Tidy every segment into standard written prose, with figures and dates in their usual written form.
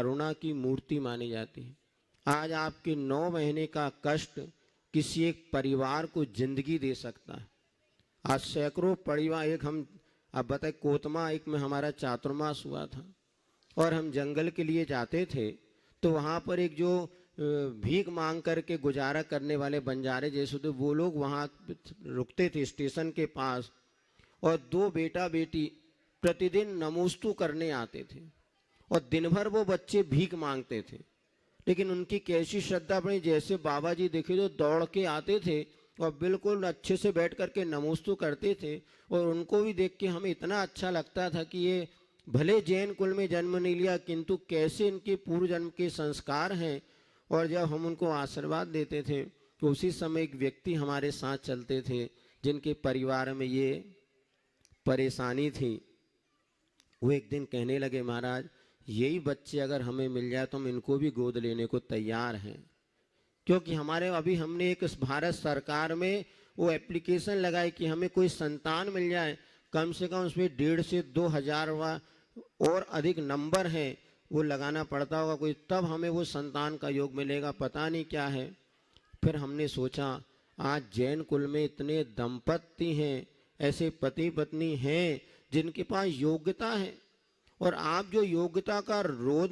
करुणा की मूर्ति मानी जाती है। आज आपके 9 महीने का कष्ट किसी एक परिवार को जिंदगी दे सकता है। आज सैकड़ों परिवार, एक हम अब बताए कोतमा एक में हमारा चातुर्मास हुआ था और हम जंगल के लिए जाते थे, तो वहाँ पर एक जो भीख मांग करके गुजारा करने वाले बंजारे जैसे थे, वो लोग वहाँ रुकते थे स्टेशन के पास, और 2 बेटा बेटी प्रतिदिन नमोस्तु करने आते थे और दिन भर वो बच्चे भीख मांगते थे। लेकिन उनकी कैसी श्रद्धा बनी, जैसे बाबा जी देखे तो दौड़ के आते थे और बिल्कुल अच्छे से बैठ करके नमोस्तु करते थे। और उनको भी देख के हमें इतना अच्छा लगता था कि ये भले जैन कुल में जन्म नहीं लिया, किंतु कैसे इनके पूर्व जन्म के संस्कार हैं। और जब हम उनको आशीर्वाद देते थे तो उसी समय एक व्यक्ति हमारे साथ चलते थे जिनके परिवार में ये परेशानी थी। वो एक दिन कहने लगे, महाराज यही बच्चे अगर हमें मिल जाए तो हम इनको भी गोद लेने को तैयार हैं, क्योंकि हमारे अभी हमने एक भारत सरकार में वो एप्लीकेशन लगाई कि हमें कोई संतान मिल जाए, कम से कम उसमें 1,500 से 2,000 और अधिक नंबर हैं वो लगाना पड़ता होगा कोई, तब हमें वो संतान का योग मिलेगा, पता नहीं क्या है। फिर हमने सोचा आज जैन कुल में इतने दंपत्ति हैं, ऐसे पति पत्नी हैं जिनके पास योग्यता है, और आप जो योग्यता का रोध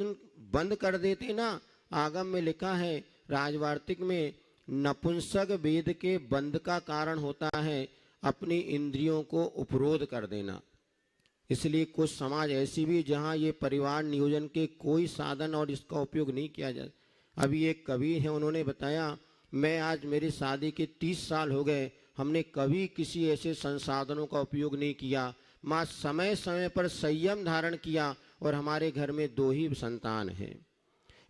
बंद कर देते ना, आगम में लिखा है राजवार्तिक में, नपुंसक वेद के बंद का कारण होता है अपनी इंद्रियों को उपरोध कर देना। इसलिए कुछ समाज ऐसी भी जहाँ ये परिवार नियोजन के कोई साधन और इसका उपयोग नहीं किया जाता। अभी एक कवि है, उन्होंने बताया, मैं आज मेरी शादी के 30 साल हो गए, हमने कभी किसी ऐसे संसाधनों का उपयोग नहीं किया, माँ समय समय पर संयम धारण किया और हमारे घर में 2 ही संतान हैं।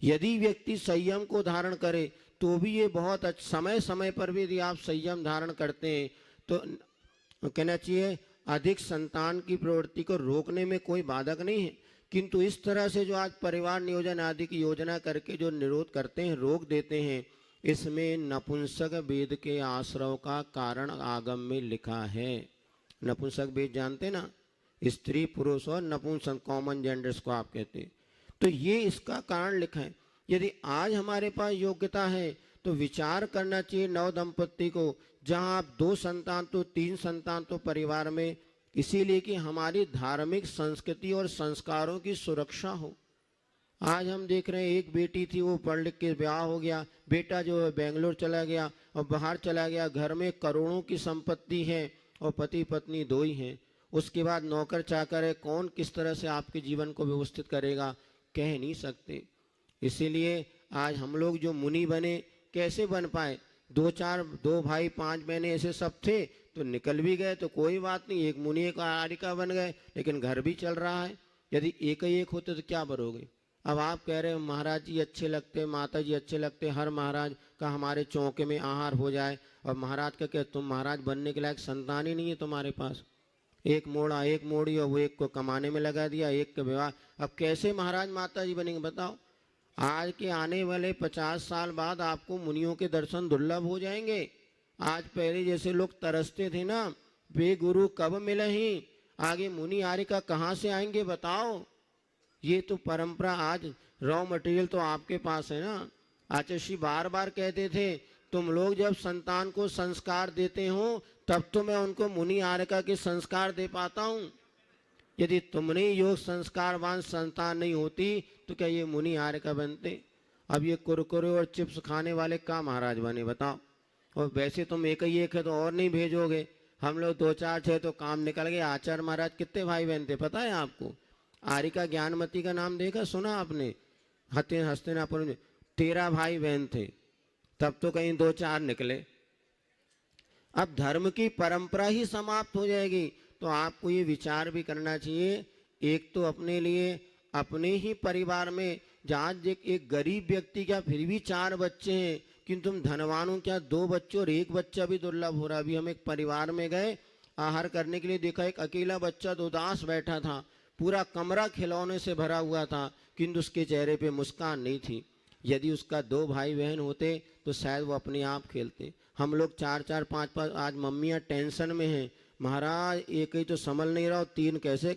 यदि व्यक्ति संयम को धारण करे तो भी ये बहुत अच्छा, समय समय पर भी यदि आप संयम धारण करते हैं तो कहना चाहिए अधिक संतान की प्रवृत्ति को रोकने में कोई बाधक नहीं है। किंतु इस तरह से जो आज परिवार नियोजन आदि की योजना करके जो निरोध करते हैं, रोक देते हैं, इसमें नपुंसक वेद के आश्रव का कारण आगम में लिखा है। नपुंसक वेद जानते ना, स्त्री पुरुष और नपुंसक कॉमन जेंडर्स को आप कहते, तो ये इसका कारण लिखा है। यदि आज हमारे पास योग्यता है तो विचार करना चाहिए नव दंपत्ति को, जहां आप 2 संतान तो 3 संतान तो परिवार में, इसीलिए कि हमारी धार्मिक संस्कृति और संस्कारों की सुरक्षा हो। आज हम देख रहे हैं एक बेटी थी, वो पढ़ लिख के ब्याह हो गया, बेटा जो है बेंगलोर चला गया और बाहर चला गया, घर में करोड़ों की संपत्ति है और पति पत्नी 2 ही हैं। उसके बाद नौकर चाकर है, कौन किस तरह से आपके जीवन को व्यवस्थित करेगा, कह नहीं सकते। इसीलिए आज हम लोग जो मुनि बने, कैसे बन पाए, 2 भाई 5 बहनें ऐसे सब थे तो निकल भी गए तो कोई बात नहीं, एक मुनि एक आरिका बन गए, लेकिन घर भी चल रहा है। यदि एक ही एक होते तो क्या बरोगे। अब आप कह रहे हो महाराज जी अच्छे लगते, माता जी अच्छे लगते, हर महाराज का हमारे चौके में आहार हो जाए, और महाराज का क्या, तुम महाराज बनने के लायक संतान ही नहीं है तुम्हारे पास, एक मोड़ा एक मोड़ी और वो एक को कमाने में लगा दिया, एक का विवाह, अब कैसे महाराज माता जी बनेंगे बताओ। आज के आने वाले 50 साल बाद आपको मुनियों के दर्शन दुर्लभ हो जाएंगे। आज पहले जैसे लोग तरसते थे ना, वे गुरु कब मिले ही, आगे मुनि आरिका कहाँ से आएंगे बताओ। ये तो परंपरा, आज रॉ मटेरियल तो आपके पास है ना। आचार्य बार बार कहते थे, तुम लोग जब संतान को संस्कार देते हो तब तो मैं उनको मुनि आरिका के संस्कार दे पाता हूँ। यदि तुमने योग संस्कारवान संतान नहीं होती तो क्या ये मुनि आरिका बनते। अब ये कुरकुरे और चिप्स खाने वाले का महाराज बने बताओ। और वैसे तुम एक ही एक है तो और नहीं भेजोगे, हम लोग 2 4 6 तो काम निकल गए। आचार्य महाराज कितने भाई बहन थे पता है आपको। आरिका ज्ञानमती का नाम देखा सुना आपने, हस्तिनापुर में 13 भाई बहन थे, तब तो कहीं 2 4 निकले। अब धर्म की परंपरा ही समाप्त हो जाएगी। तो आपको ये विचार भी करना चाहिए, एक तो अपने लिए, अपने ही परिवार में, जहाँ एक गरीब व्यक्ति क्या फिर भी 4 बच्चे हैं, किंतु तुम धनवानों क्या 2 बच्चे और 1 बच्चा भी दुर्लभ हो रहा। अभी हम एक परिवार में गए आहार करने के लिए, देखा एक अकेला बच्चा उदास बैठा था, पूरा कमरा खिलौने से भरा हुआ था, किंतु उसके चेहरे पे मुस्कान नहीं थी। यदि उसका 2 भाई बहन होते तो शायद वो अपने आप खेलते। हम लोग 4 4 5 5, आज मम्मियाँ टेंशन में हैं, महाराज एक ही तो संभल नहीं रहा, 3 कैसे।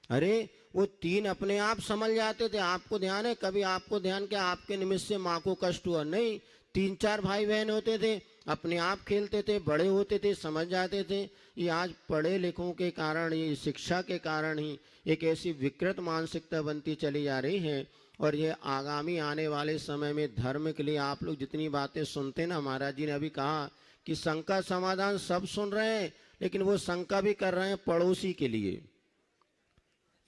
अरे वो 3 अपने आप संभल जाते थे। आपको ध्यान है, कभी आपको ध्यान क्या आपके निमित्त से माँ को कष्ट हुआ? नहीं। 3-4 भाई बहन होते थे, अपने आप खेलते थे, बड़े होते थे, समझ जाते थे। ये आज पढ़े लिखों के कारण, ये शिक्षा के कारण ही एक ऐसी विकृत मानसिकता बनती चली जा रही है। और ये आगामी आने वाले समय में धर्म के लिए आप लोग जितनी बातें सुनते ना, महाराज जी ने अभी कहा कि शंका समाधान सब सुन रहे हैं, लेकिन वो शंका भी कर रहे हैं पड़ोसी के लिए।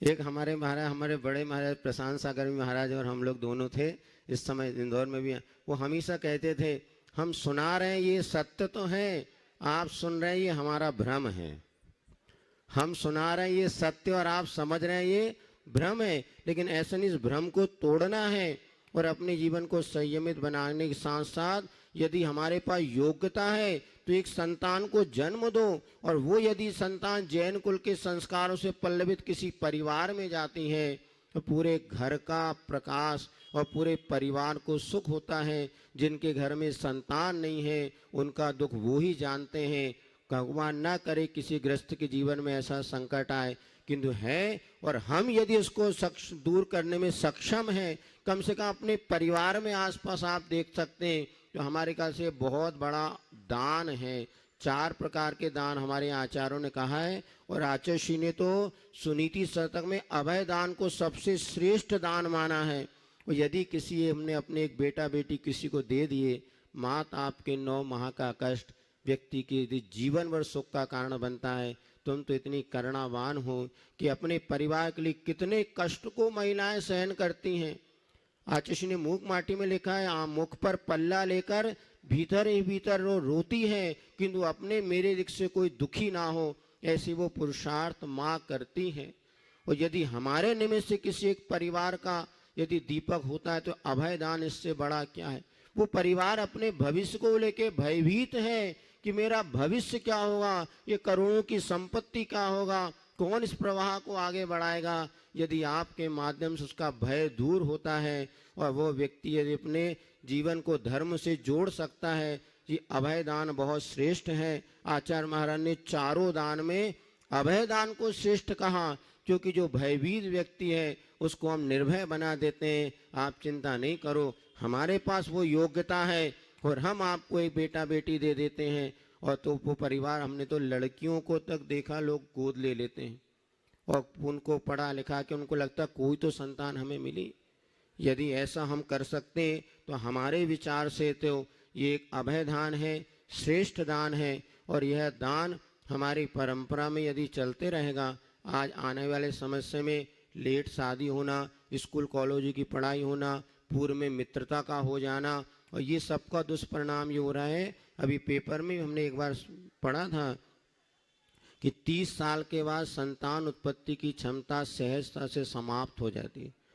एक हमारे महाराज, हमारे बड़े महाराज प्रशांत सागर महाराज और हम लोग दोनों थे इस समय इंदौर में भी। वो हमेशा कहते थे, हम सुना रहे हैं ये सत्य तो है, आप सुन रहे हैं ये हमारा भ्रम है। हम सुना रहे हैं ये सत्य और आप समझ रहे हैं ये भ्रम है। लेकिन ऐसा नहीं, इस भ्रम को तोड़ना है और अपने जीवन को संयमित बनाने के साथ साथ यदि हमारे पास योग्यता है तो एक संतान को जन्म दो। और वो यदि संतान जैन कुल के संस्कारों से पल्लवित किसी परिवार में जाती है तो पूरे घर का प्रकाश और पूरे परिवार को सुख होता है। जिनके घर में संतान नहीं है उनका दुख वो ही जानते हैं। भगवान ना करे किसी गृहस्थ के जीवन में ऐसा संकट आए, किंतु है। और हम यदि उसको दूर करने में सक्षम हैं, कम से कम अपने परिवार में आसपास आप देख सकते हैं, तो हमारे ख्याल से बहुत बड़ा दान है। 4 प्रकार के दान हमारे आचार्यों ने कहा है। और आचार्य ने तो सुनीति शतक में अभय दान को सबसे श्रेष्ठ दान माना है। और यदि किसी हमने अपने एक बेटा बेटी किसी को दे दिए, मात आपके 9 माह का कष्ट व्यक्ति के यदि जीवन भर सुख का कारण बनता है, तुम तो इतनी करुणावान हो कि अपने परिवार के लिए कितने कष्ट को महिलाएं सहन करती हैं। आचार्य ने मूक माटी में लिखा है, मुख पर पल्ला लेकर भीतर ही भीतर रोती है, किंतु अपने मेरे दिख से कोई दुखी ना हो, ऐसी वो पुरुषार्थ माँ करती है। और यदि हमारे निमित्त से किसी एक परिवार का यदि दीपक होता है तो अभय दान इससे बड़ा क्या है। वो परिवार अपने भविष्य को लेके भयभीत है कि मेरा भविष्य क्या होगा, ये करोड़ों की संपत्ति क्या होगा, कौन इस प्रवाह को आगे बढ़ाएगा। यदि आपके माध्यम से उसका भय दूर होता है और वो व्यक्ति यदि अपने जीवन को धर्म से जोड़ सकता है, ये अभय दान बहुत श्रेष्ठ है। आचार्य महाराज ने चारों दान में अभय दान को श्रेष्ठ कहा, क्योंकि जो भयभीत व्यक्ति है उसको हम निर्भय बना देते हैं। आप चिंता नहीं करो, हमारे पास वो योग्यता है और हम आपको एक बेटा बेटी दे देते हैं। और तो वो परिवार, हमने तो लड़कियों को तक देखा लोग गोद ले लेते हैं और उनको पढ़ा लिखा के उनको लगता कोई तो संतान हमें मिली। यदि ऐसा हम कर सकते हैं तो हमारे विचार से तो ये एक अभय दान है, श्रेष्ठ दान है। और यह दान हमारी परंपरा में यदि चलते रहेगा, आज आने वाले समय में लेट शादी होना, स्कूल कॉलेज की पढ़ाई होना, पूर्व में मित्रता का हो जाना, और ये सबका दुष्परिणाम ये हो रहा है। अभी पेपर में हमने एक बार पढ़ा था कि 30 साल के बाद संतान उत्पत्ति की क्षमता सहजता से समाप्त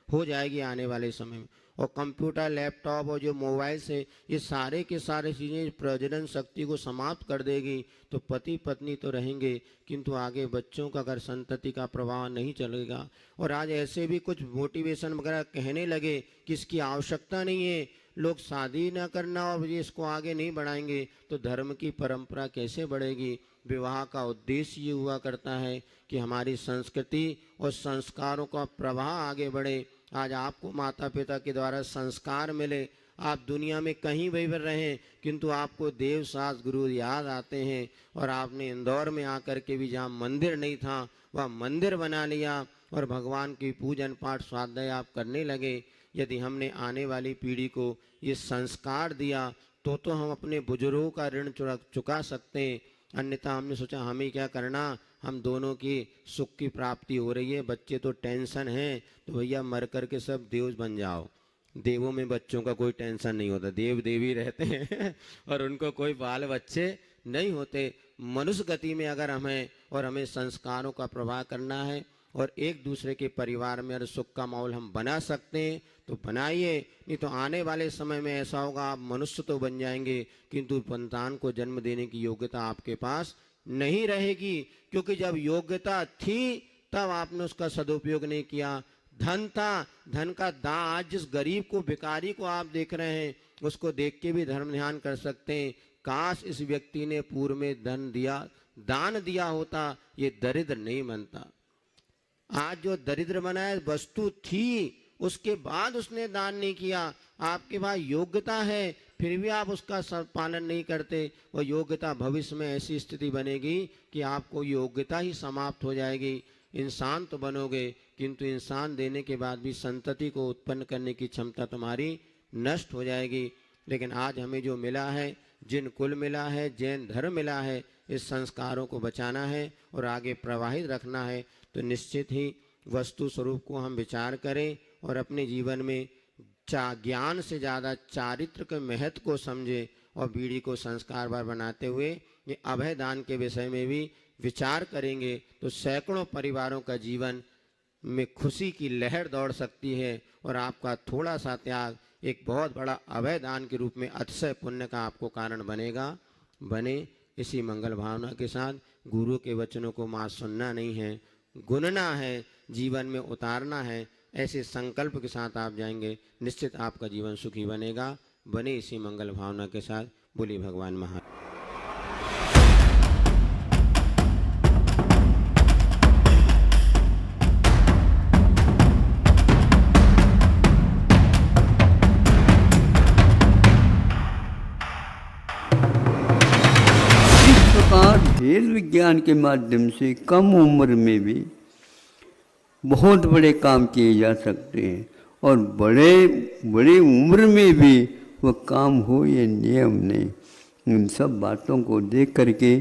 हो जाएगी आने वाले समय में। और कंप्यूटर, लैपटॉप और जो मोबाइल से ये सारे के सारे चीज़ें प्रजनन शक्ति को समाप्त कर देगी। तो पति पत्नी तो रहेंगे, किंतु आगे बच्चों का अगर संतति का प्रवाह नहीं चलेगा। और आज ऐसे भी कुछ मोटिवेशन वगैरह कहने लगे कि इसकी आवश्यकता नहीं है, लोग शादी न करना और ये इसको आगे नहीं बढ़ाएंगे तो धर्म की परंपरा कैसे बढ़ेगी। विवाह का उद्देश्य ये हुआ करता है कि हमारी संस्कृति और संस्कारों का प्रवाह आगे बढ़े। आज आपको माता पिता के द्वारा संस्कार मिले, आप दुनिया में कहीं भी रहें, किंतु आपको देव सास गुरु याद आते हैं। और आपने इंदौर में आकर के भी जहाँ मंदिर नहीं था वह मंदिर बना लिया और भगवान की पूजन पाठ स्वाध्याय आप करने लगे। यदि हमने आने वाली पीढ़ी को ये संस्कार दिया तो हम अपने बुजुर्गों का ऋण चुका सकते हैं। अन्यथा हमने सोचा हमें क्या करना, हम दोनों की सुख की प्राप्ति हो रही है, बच्चे तो टेंशन है, तो भैया मर कर के सब देव बन जाओ। देवों में बच्चों का कोई टेंशन नहीं होता, देव देवी रहते हैं और उनको कोई बाल बच्चे नहीं होते। मनुष्य गति में अगर हमें संस्कारों का प्रवाह करना है और एक दूसरे के परिवार में अगर सुख का माहौल हम बना सकते हैं तो बनाइए। नहीं तो आने वाले समय में ऐसा होगा, आप मनुष्य तो बन जाएंगे किंतु संतान को जन्म देने की योग्यता आपके पास नहीं रहेगी। क्योंकि जब योग्यता थी तब आपने उसका सदुपयोग नहीं किया। धन था, धन का दान, आज जिस गरीब को, भिखारी को आप देख रहे हैं, उसको देख के भी धर्म ध्यान कर सकते हैं। काश इस व्यक्ति ने पूर्व में दान दिया होता, ये दरिद्र नहीं बनता। आज जो दरिद्र बना है, वस्तु थी उसके बाद उसने दान नहीं किया। आपके पास योग्यता है फिर भी आप उसका पालन नहीं करते, वो योग्यता भविष्य में ऐसी स्थिति बनेगी कि आपको योग्यता ही समाप्त हो जाएगी। इंसान तो बनोगे किंतु इंसान देने के बाद भी संतति को उत्पन्न करने की क्षमता तुम्हारी नष्ट हो जाएगी। लेकिन आज हमें जो मिला है, जिन कुल मिला है, जैन धर्म मिला है, इस संस्कारों को बचाना है और आगे प्रवाहित रखना है। तो निश्चित ही वस्तु स्वरूप को हम विचार करें और अपने जीवन में ज्ञान से ज़्यादा चारित्र के महत्व को समझें और पीढ़ी को संस्कारवान बनाते हुए ये अभय दान के विषय में भी विचार करेंगे तो सैकड़ों परिवारों का जीवन में खुशी की लहर दौड़ सकती है और आपका थोड़ा सा त्याग एक बहुत बड़ा अभय दान के रूप में अतिशय पुण्य का आपको कारण बने। इसी मंगल भावना के साथ गुरु के वचनों को माँ सुनना नहीं है, गुनना है, जीवन में उतारना है, ऐसे संकल्प के साथ आप जाएंगे, निश्चित आपका जीवन सुखी बनेगा। बने इसी मंगल भावना के साथ। बोली भगवान महाराज। भेद विज्ञान के माध्यम से कम उम्र में भी बहुत बड़े काम किए जा सकते हैं और बड़े उम्र में भी वह काम हो, ये नियम नहीं। इन सब बातों को देख करके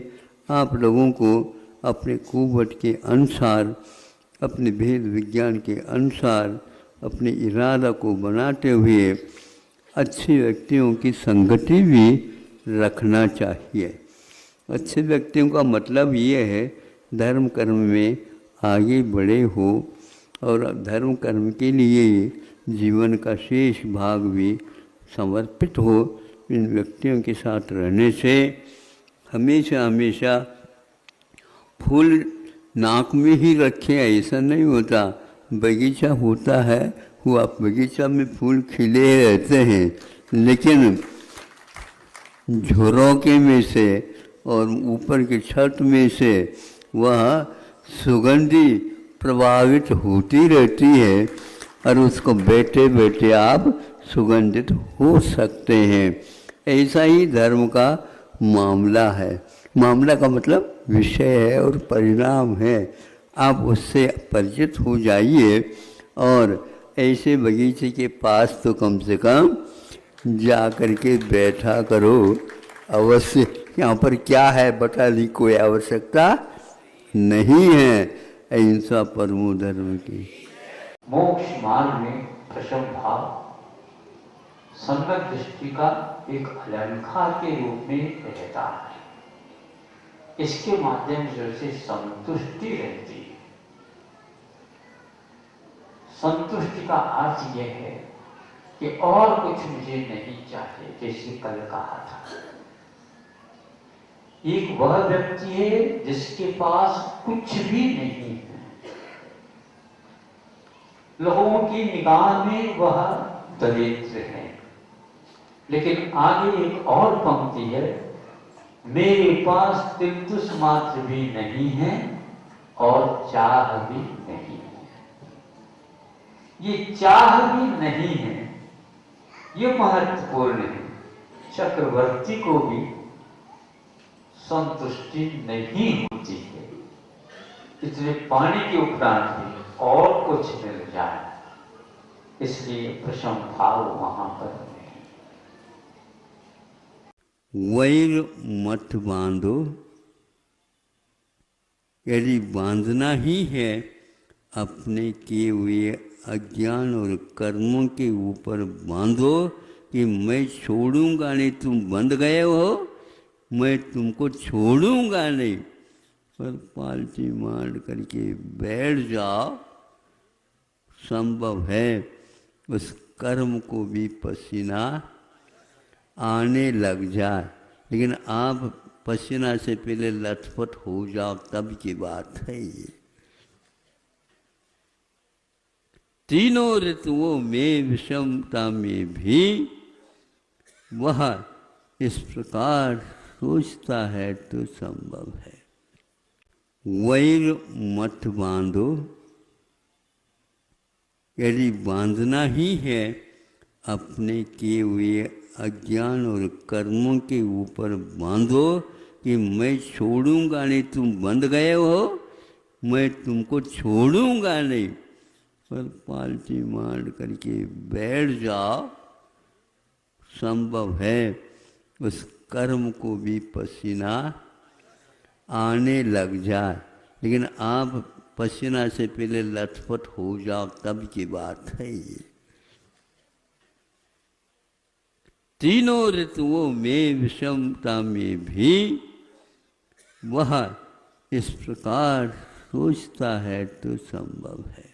आप लोगों को अपने कुवट के अनुसार, अपने भेद विज्ञान के अनुसार अपने इरादा को बनाते हुए अच्छे व्यक्तियों की संगति भी रखना चाहिए। अच्छे व्यक्तियों का मतलब ये है धर्म कर्म में आगे बढ़े हो और धर्म कर्म के लिए जीवन का शेष भाग भी समर्पित हो। इन व्यक्तियों के साथ रहने से हमेशा हमेशा फूल नाक में ही रखें ऐसा नहीं होता। बगीचा होता है, वो बगीचा में फूल खिले रहते हैं, लेकिन झरोके में से और ऊपर की छत में से वह सुगंधी प्रभावित होती रहती है और उसको बैठे बैठे आप सुगंधित हो सकते हैं। ऐसा ही धर्म का मामला है। मामला का मतलब विषय है और परिणाम है। आप उससे परिचित हो जाइए और ऐसे बगीचे के पास तो कम से कम जा कर के बैठा करो अवश्य। यहाँ पर क्या है बताने की कोई आवश्यकता नहीं है। अहिंसा परमो धर्म की। मोक्ष मार्ग में प्रशम भाव सम्यक दृष्टि का एक अलंकार के रूप में रहता है। इसके माध्यम से संतुष्टि रहती है। संतुष्टि का अर्थ यह है कि और कुछ मुझे नहीं चाहिए। जैसे कल कहा था, एक वह व्यक्ति है जिसके पास कुछ भी नहीं है, लोगों की निगाह में वह दरिद्र है, लेकिन आगे एक और पंक्ति है, मेरे पास तिलतुस मात्र भी नहीं है और चाह भी नहीं है। ये चाह भी नहीं है, ये महत्वपूर्ण है। चक्रवर्ती को भी संतुष्टि नहीं होती है, इसलिए पानी के उपरांत भी और कुछ मिल जाए, इसलिए प्रशम भाव वहां पर नहीं। वैर मत बांधो। यदि बांधना ही है अपने किए हुए अज्ञान और कर्मों के ऊपर बांधो कि मैं छोड़ूंगा नहीं, तुम बंध गए हो, मैं तुमको छोड़ूंगा नहीं, पर पालती मार करके बैठ जाओ, संभव है उस कर्म को भी पसीना आने लग जाए। लेकिन आप पसीना से पहले लथपथ हो जाओ तब की बात है ये। तीनों ऋतुओं में विषमता में भी वह इस प्रकार सोचता है तो संभव है। वैर मत बांधो यदि बांधना ही है अपने किए हुए अज्ञान और कर्मों के ऊपर बांधो कि मैं छोड़ूंगा नहीं, तुम बंध गए हो, मैं तुमको छोड़ूंगा नहीं, पर पालती मार करके बैठ जाओ, संभव है उस कर्म को भी पसीना आने लग जाए। लेकिन आप पसीना से पहले लथपथ हो जाओ तब की बात है ये। तीनों ऋतुओं में विषमता में भी वह इस प्रकार सोचता है तो संभव है।